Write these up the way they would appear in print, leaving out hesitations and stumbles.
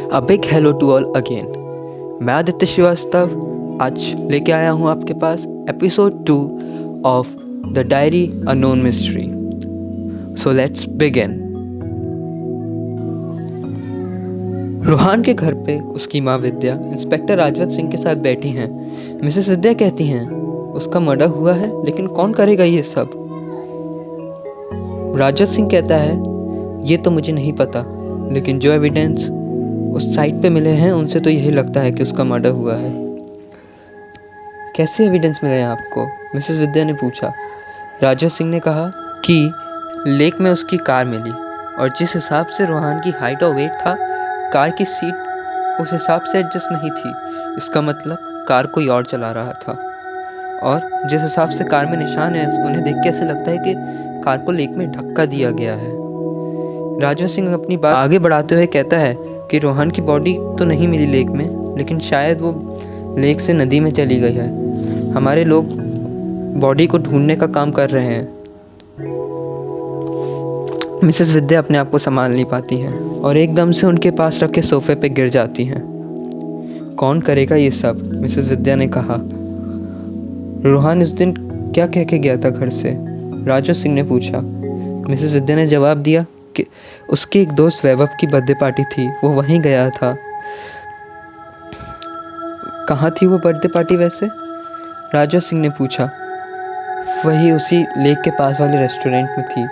A big hello to all again. मैं आदित्य श्रीवास्तव आज लेके आया हूँ आपके पास episode 2 of the diary unknown mystery. So let's begin. Rohan के घर पे उसकी माँ विद्या इंस्पेक्टर राजवत सिंह के साथ बैठी हैं। मिसेस विद्या कहती हैं उसका मर्डर हुआ है, लेकिन कौन करेगा ये सब। राजवत सिंह कहता है ये तो मुझे नहीं पता, लेकिन जो एविडेंस उस साइट पे मिले हैं उनसे तो यही लगता है कि उसका मर्डर हुआ है। कैसे एविडेंस मिले हैं आपको, मिसेस विद्या ने पूछा। राजवत सिंह ने कहा कि लेक में उसकी कार मिली और जिस हिसाब से रोहान की हाइट और वेट था, कार की सीट उस हिसाब से एडजस्ट नहीं थी। इसका मतलब कार कोई और चला रहा था। और जिस हिसाब से कार में निशान है, उन्हें देख के ऐसे लगता है कि कार को लेक में धक्का दिया गया है। राजवत सिंह अपनी बात आगे बढ़ाते हुए कहता है कि रोहान की बॉडी तो नहीं मिली लेक में, लेकिन शायद वो लेक से नदी में चली गई है। हमारे लोग बॉडी को ढूंढने का काम कर रहे हैं। मिसेस विद्या अपने आप को संभाल नहीं पाती हैं और एकदम से उनके पास रखे सोफे पे गिर जाती हैं। कौन करेगा ये सब, मिसेस विद्या ने कहा। रोहान इस दिन क्या कह के गया था घर से, राजवत सिंह ने पूछा। मिसेस विद्या ने जवाब दिया कि उसके एक दोस्त वैभव की बर्थडे पार्टी थी, वो वहीं गया था। कहाँ थी वो बर्थडे पार्टी वैसे, राजवत सिंह ने पूछा। वही उसी लेक के पास वाले रेस्टोरेंट में थी,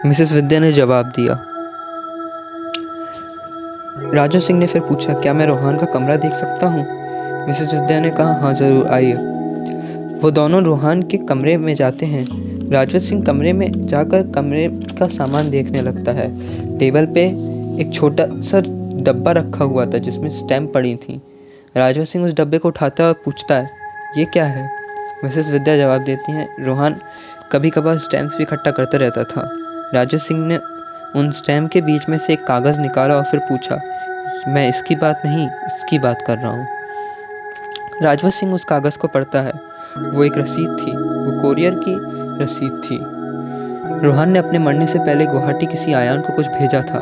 मिसेस विद्या ने जवाब दिया। राजवत सिंह ने फिर पूछा, क्या मैं रोहान का कमरा देख सकता हूँ। मिसेस विद्या ने कहा, हाँ ज़रूर आइए। वो दोनों रोहान के कमरे में जाते हैं। राजवत सिंह कमरे में जाकर कमरे का सामान देखने लगता है। टेबल पे एक छोटा सा डब्बा रखा हुआ था जिसमें स्टैम्प पड़ी थी। राजवत सिंह उस डब्बे को उठाता है और पूछता है, ये क्या है। मिसेस विद्या जवाब देती हैं, रोहान कभी कभार स्टैम्प्स भी इकट्ठा करता रहता था। राजवत सिंह ने उन स्टैम्प के बीच में से एक कागज़ निकाला और फिर पूछा, मैं इसकी बात नहीं, इसकी बात कर रहा हूँ। राजवत सिंह उस कागज़ को पढ़ता है। वो एक रसीद थी, वो कोरियर की रसीद थी। रोहान ने अपने मरने से पहले गुवाहाटी किसी आयान को कुछ भेजा था।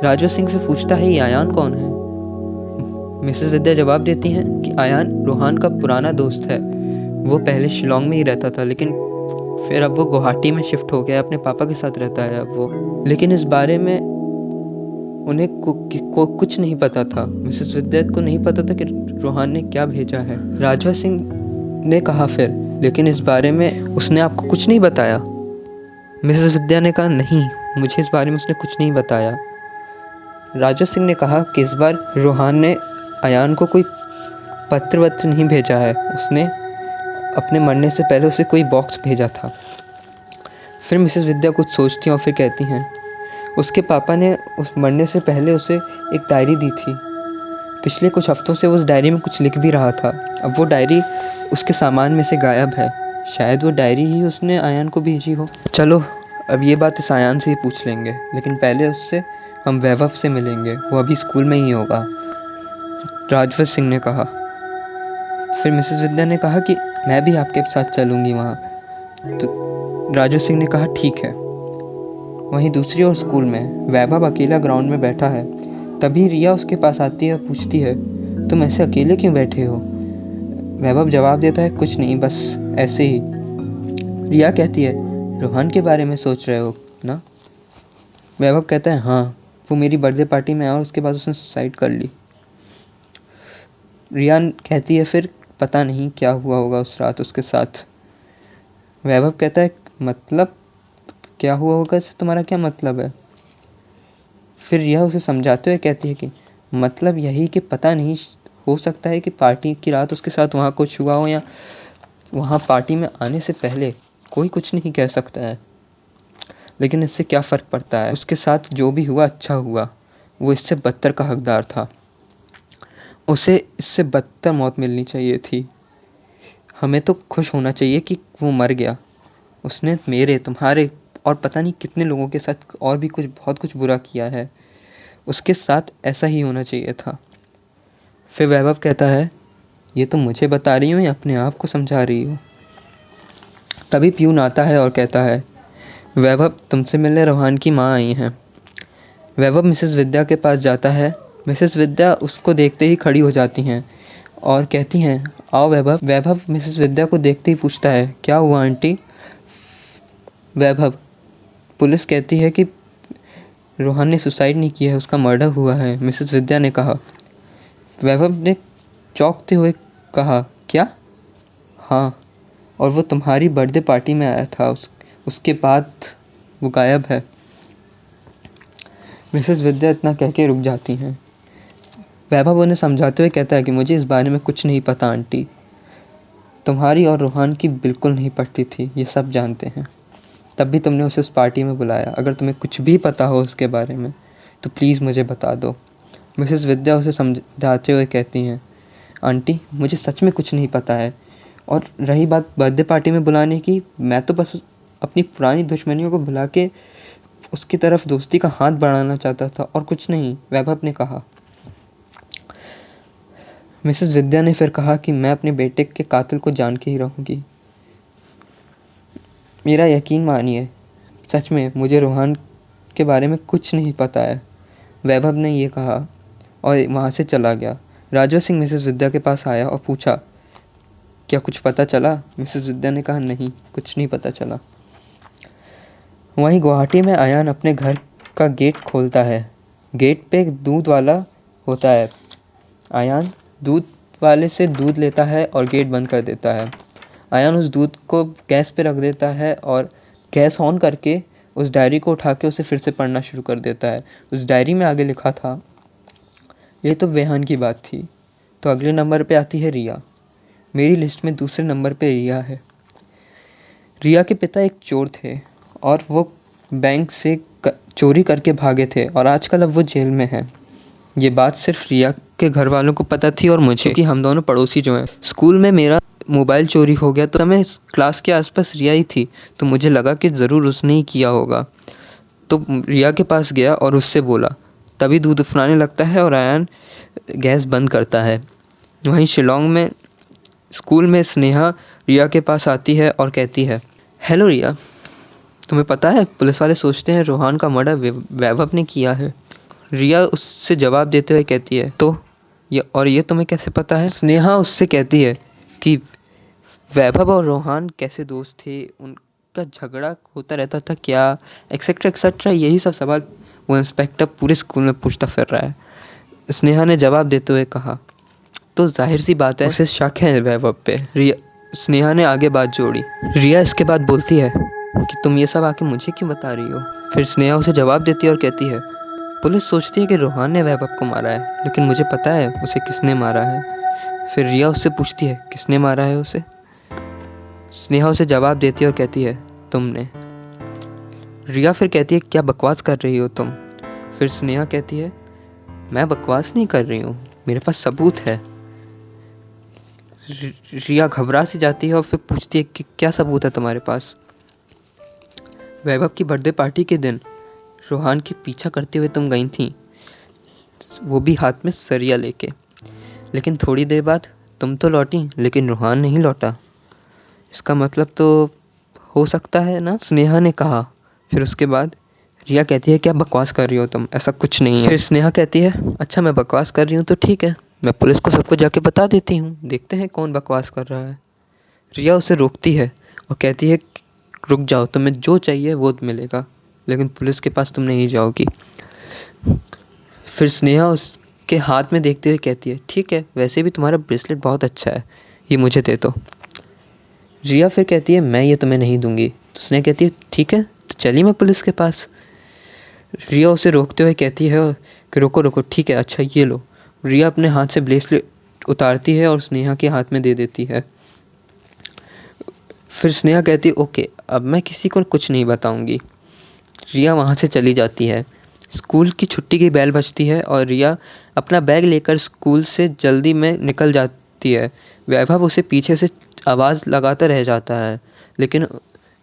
राजवत सिंह से पूछता है, ये आयान कौन है। मिसेस विद्या जवाब देती हैं कि आयान रोहान का पुराना दोस्त है। वो पहले शिलोंग में ही रहता था, लेकिन फिर अब वो गुवाहाटी में शिफ्ट हो गया, अपने पापा के साथ रहता है अब वो। लेकिन इस बारे में उन्हें कुछ नहीं पता था। मिसेस विद्या को नहीं पता था कि रोहान ने क्या भेजा है। राजवत सिंह ने कहा फिर, लेकिन इस बारे में उसने आपको कुछ नहीं बताया। मिसेस विद्या ने कहा, नहीं, मुझे इस बारे में उसने कुछ नहीं बताया। राजवत सिंह ने कहा कि इस बार रोहान ने आयान को कोई पत्र वत्र नहीं भेजा है, उसने अपने मरने से पहले उसे कोई बॉक्स भेजा था। फिर मिसेस विद्या कुछ सोचती हैं और फिर कहती हैं, उसके पापा ने उस मरने से पहले उसे एक डायरी दी थी। पिछले कुछ हफ्तों से वो उस डायरी में कुछ लिख भी रहा था। अब वो डायरी उसके सामान में से गायब है। शायद वो डायरी ही उसने आयान को भेजी हो। चलो अब ये बात इस आयान से ही पूछ लेंगे, लेकिन पहले उससे हम वैभव से मिलेंगे, वो अभी स्कूल में ही होगा, राजवत सिंह ने कहा। फिर मिसेस विद्या ने कहा कि मैं भी आपके साथ चलूँगी वहाँ। तो राजवत सिंह ने कहा, ठीक है। वहीं दूसरी ओर स्कूल में वैभव अकेला ग्राउंड में बैठा है। तभी रिया उसके पास आती है और पूछती है, तुम ऐसे अकेले क्यों बैठे हो। वैभव जवाब देता है, कुछ नहीं, बस ऐसे ही। रिया कहती है, रोहान के बारे में सोच रहे हो ना। वैभव कहता है, हाँ, वो मेरी बर्थडे पार्टी में आया और उसके बाद उसने सुसाइड कर ली। रिया कहती है, फिर पता नहीं क्या हुआ होगा उस रात उसके साथ। वैभव कहता है, मतलब क्या हुआ होगा, इससे तुम्हारा क्या मतलब है। फिर रिया उसे समझाते हुए कहती है कि मतलब यही कि पता नहीं, हो सकता है कि पार्टी की रात उसके साथ वहाँ कुछ हुआ हो, या वहाँ पार्टी में आने से पहले। कोई कुछ नहीं कह सकता है, लेकिन इससे क्या फ़र्क पड़ता है। उसके साथ जो भी हुआ अच्छा हुआ, वो इससे बदतर का हकदार था। उसे इससे बदतर मौत मिलनी चाहिए थी। हमें तो खुश होना चाहिए कि वो मर गया। उसने मेरे, तुम्हारे और पता नहीं कितने लोगों के साथ और भी बहुत कुछ बुरा किया है। उसके साथ ऐसा ही होना चाहिए था। फिर वैभव कहता है, ये तो मुझे बता रही हो या अपने आप को समझा रही हो। तभी प्यून आता है और कहता है, वैभव, तुमसे मिलने रोहान की माँ आई हैं। वैभव मिसेस विद्या के पास जाता है मिसेस विद्या उसको देखते ही खड़ी हो जाती हैं और कहती हैं, आओ वैभव। वैभव मिसेस विद्या को देखते ही पूछता है, क्या हुआ आंटी? वैभव, पुलिस कहती है कि रोहन ने सुसाइड नहीं किया है, उसका मर्डर हुआ है, मिसेस विद्या ने कहा। वैभव ने चौंकते हुए कहा, क्या? हाँ, और वो तुम्हारी बर्थडे पार्टी में आया था, उसके बाद वो गायब है। मिसेस विद्या इतना कह के रुक जाती हैं। वैभव उन्हें समझाते हुए कहता है कि मुझे इस बारे में कुछ नहीं पता आंटी, तुम्हारी और रोहन की बिल्कुल नहीं पटती थी, ये सब जानते हैं, तब भी तुमने उसे उस पार्टी में बुलाया। अगर तुम्हें कुछ भी पता हो उसके बारे में तो प्लीज़ मुझे बता दो। मिसेस विद्या उसे समझाते हुए कहती हैं, आंटी मुझे सच में कुछ नहीं पता है, और रही बात बर्थडे पार्टी में बुलाने की, मैं तो बस अपनी पुरानी दुश्मनियों को भुला के उसकी तरफ दोस्ती का हाथ बढ़ाना चाहता था और कुछ नहीं, वैभव ने कहा। मिसेस विद्या ने फिर कहा कि मैं अपने बेटे के कातिल को जान के ही रहूँगी। मेरा यकीन मानिए, सच में मुझे रोहन के बारे में कुछ नहीं पता है। वैभव ने ये कहा और वहाँ से चला गया। राजवत सिंह मिसेस विद्या के पास आया और पूछा, क्या कुछ पता चला? मिसेस विद्या ने कहा, नहीं, कुछ नहीं पता चला। वहीं गुवाहाटी में आयान अपने घर का गेट खोलता है। गेट पे एक दूध वाला होता है। आयान दूध वाले से दूध लेता है और गेट बंद कर देता है। आयान उस दूध को गैस पे रख देता है और गैस ऑन करके उस डायरी को उठा के उसे फिर से पढ़ना शुरू कर देता है। उस डायरी में आगे लिखा था, ये तो वेहान की बात थी। तो अगले नंबर पे आती है रिया। मेरी लिस्ट में दूसरे नंबर पे रिया है। रिया के पिता एक चोर थे और वो बैंक से चोरी करके भागे थे और आजकल अब वो जेल में है। ये बात सिर्फ रिया के घर वालों को पता थी और मुझे, क्योंकि हम दोनों पड़ोसी जो हैं। स्कूल में मेरा मोबाइल चोरी हो गया तो समय क्लास के आसपास रिया ही थी, तो मुझे लगा कि ज़रूर उसने ही किया होगा। तो रिया के पास गया और उससे बोला, तभी दूध उफनाने लगता है और आयान गैस बंद करता है। वहीं शिलोंग में स्कूल में स्नेहा रिया के पास आती है और कहती है, हेलो रिया, तुम्हें पता है पुलिस वाले सोचते हैं रोहन का मर्डर वैभव ने किया है। रिया उससे जवाब देते हुए कहती है, तो ये तुम्हें कैसे पता है? स्नेहा उससे कहती है कि वैभव और रोहन कैसे दोस्त थे, उनका झगड़ा होता रहता था क्या, एक्सेट्रा एक्सेट्रा, यही सब सवाल वो इंस्पेक्टर पूरे स्कूल में पूछता फिर रहा है। स्नेहा ने जवाब देते हुए कहा, तो जाहिर सी बात है उसे शक है वैभव पे। स्नेहा ने आगे बात जोड़ी। रिया इसके बाद बोलती है कि तुम ये सब आके मुझे क्यों बता रही हो? फिर स्नेहा उसे जवाब देती है और कहती है, पुलिस सोचती है कि रोहन ने वैभव को मारा है, लेकिन मुझे पता है उसे किसने मारा है। फिर रिया उससे पूछती है, किसने मारा है उसे? स्नेहा उसे जवाब देती है और कहती है, तुमने। रिया फिर कहती है, क्या बकवास कर रही हो तुम? फिर स्नेहा कहती है, मैं बकवास नहीं कर रही हूँ, मेरे पास सबूत है। रिया घबरा सी जाती है और फिर पूछती है कि क्या सबूत है तुम्हारे पास? वैभव की बर्थडे पार्टी के दिन रोहन के पीछा करते हुए तुम गई थी, वो भी हाथ में सरिया लेके, लेकिन थोड़ी देर बाद तुम तो लौटी लेकिन रोहन नहीं लौटा। इसका मतलब तो हो सकता है ना? स्नेहा ने कहा। फिर उसके बाद रिया कहती है, क्या बकवास कर रही हो तुम, ऐसा कुछ नहीं है। फिर स्नेहा कहती है, अच्छा मैं बकवास कर रही हूँ तो ठीक है, मैं पुलिस को सबको जाके बता देती हूँ, देखते हैं कौन बकवास कर रहा है। रिया उसे रोकती है और कहती है, रुक जाओ, तुम्हें जो चाहिए वो मिलेगा, लेकिन पुलिस के पास तुम नहीं जाओगी। फिर स्नेहा उसके हाथ में देखते हुए कहती है, ठीक है, वैसे भी तुम्हारा ब्रेसलेट बहुत अच्छा है, ये मुझे दे दो। रिया फिर कहती है, मैं ये तुम्हें नहीं दूंगी। तो स्नेहा कहती है, ठीक है, तो चलिए मैं पुलिस के पास। रिया उसे रोकते हुए कहती है कि रुको रुको, ठीक है, अच्छा ये लो। रिया अपने हाथ से ब्रेसलेट उतारती है और स्नेहा के हाथ में दे देती है। फिर स्नेहा कहती है, ओके, अब मैं किसी को कुछ नहीं बताऊंगी। रिया वहाँ से चली जाती है। स्कूल की छुट्टी की बेल बजती है और रिया अपना बैग लेकर स्कूल से जल्दी में निकल जाती है। वैभव उसे पीछे से आवाज़ लगाता रह जाता है, लेकिन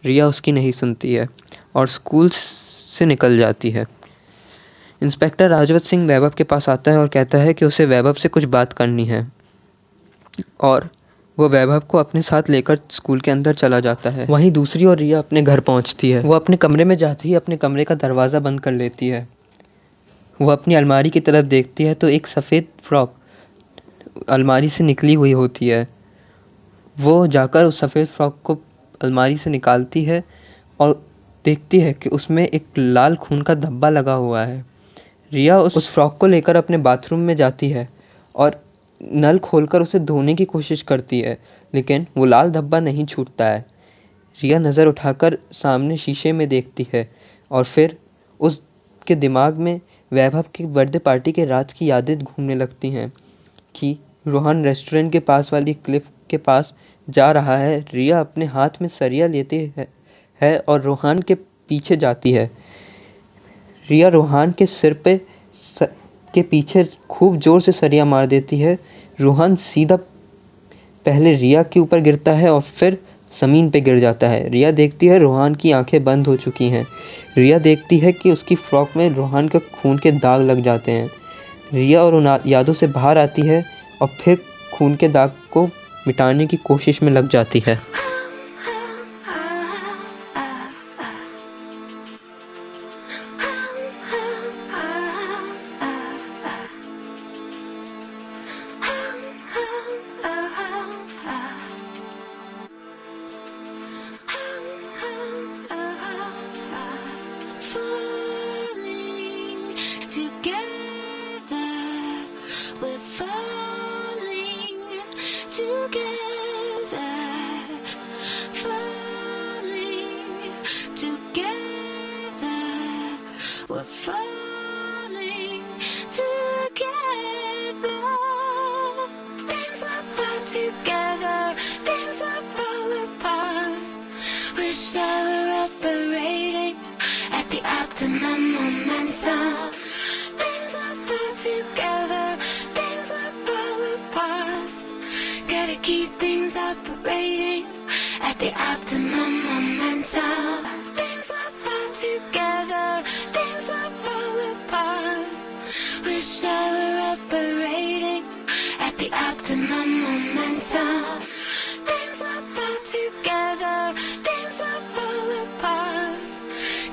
रिया उसकी नहीं सुनती है और स्कूल से निकल जाती है। इंस्पेक्टर राजवत सिंह वैभव के पास आता है और कहता है कि उसे वैभव से कुछ बात करनी है, और वो वैभव को अपने साथ लेकर स्कूल के अंदर चला जाता है। वहीं दूसरी ओर रिया अपने घर पहुंचती है। वो अपने कमरे में जाते ही अपने कमरे का दरवाज़ा बंद कर लेती है। वो अपनी अलमारी की तरफ देखती है तो एक सफ़ेद फ्रॉक अलमारी से निकली हुई होती है। वो जाकर उस सफ़ेद फ्रॉक को अलमारी से निकालती है और देखती है कि उसमें एक लाल खून का धब्बा लगा हुआ है। रिया उस फ्रॉक को लेकर अपने बाथरूम में जाती है और नल खोलकर उसे धोने की कोशिश करती है, लेकिन वो लाल धब्बा नहीं छूटता है। रिया नज़र उठाकर सामने शीशे में देखती है और फिर उसके दिमाग में वैभव की बर्थडे पार्टी के रात की यादें घूमने लगती हैं कि रोहन रेस्टोरेंट के पास वाली क्लिफ के पास जा रहा है। रिया अपने हाथ में सरिया लेती है और रोहन के पीछे जाती है। रिया रोहन के सिर के पीछे खूब ज़ोर से सरिया मार देती है। रोहन सीधा पहले रिया के ऊपर गिरता है और फिर ज़मीन पे गिर जाता है। रिया देखती है रोहन की आंखें बंद हो चुकी हैं। रिया देखती है कि उसकी फ्रॉक में रोहन के खून के दाग लग जाते हैं। रिया और उन यादों से बाहर आती है और फिर खून के दाग को मिटाने की कोशिश में लग जाती है। We're falling together. Things will fall together. Things will fall apart. Wish I were operating at the optimum momentum. Things will fall together. Things will fall apart. Gotta keep things operating at the optimum momentum. Things will fall together. Things will fall apart. Wish I were operating at the optimum momentum. Things will fall together. Things will fall apart.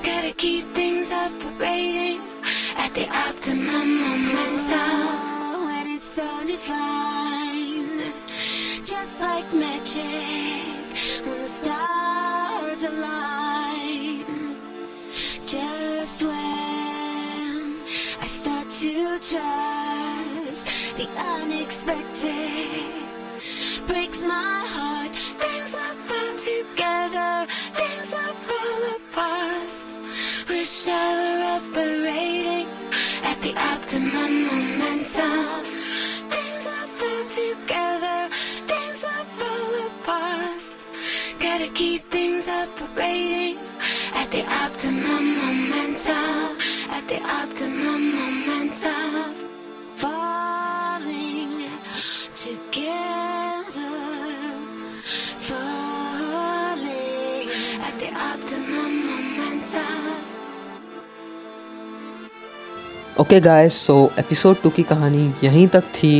Gotta keep things operating at the optimum momentum. When it's so divine, just like magic, when the stars align. Just when I start to trust the unexpected breaks my heart. Things will fall together. Things will fall apart. Wish I were operating at the optimum momentum. Things will fall together. Things will fall apart. Gotta keep things operating at the optimum momentum. At the optimum momentum. Falling together. Falling at the optimum momentum. Okay guys, so episode 2 की कहानी यहीं तक थी।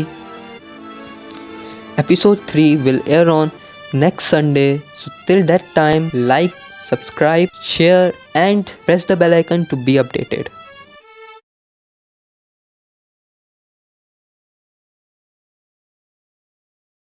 Episode 3 will air on next Sunday. So till that time, like, subscribe, share and press the bell icon to be updated.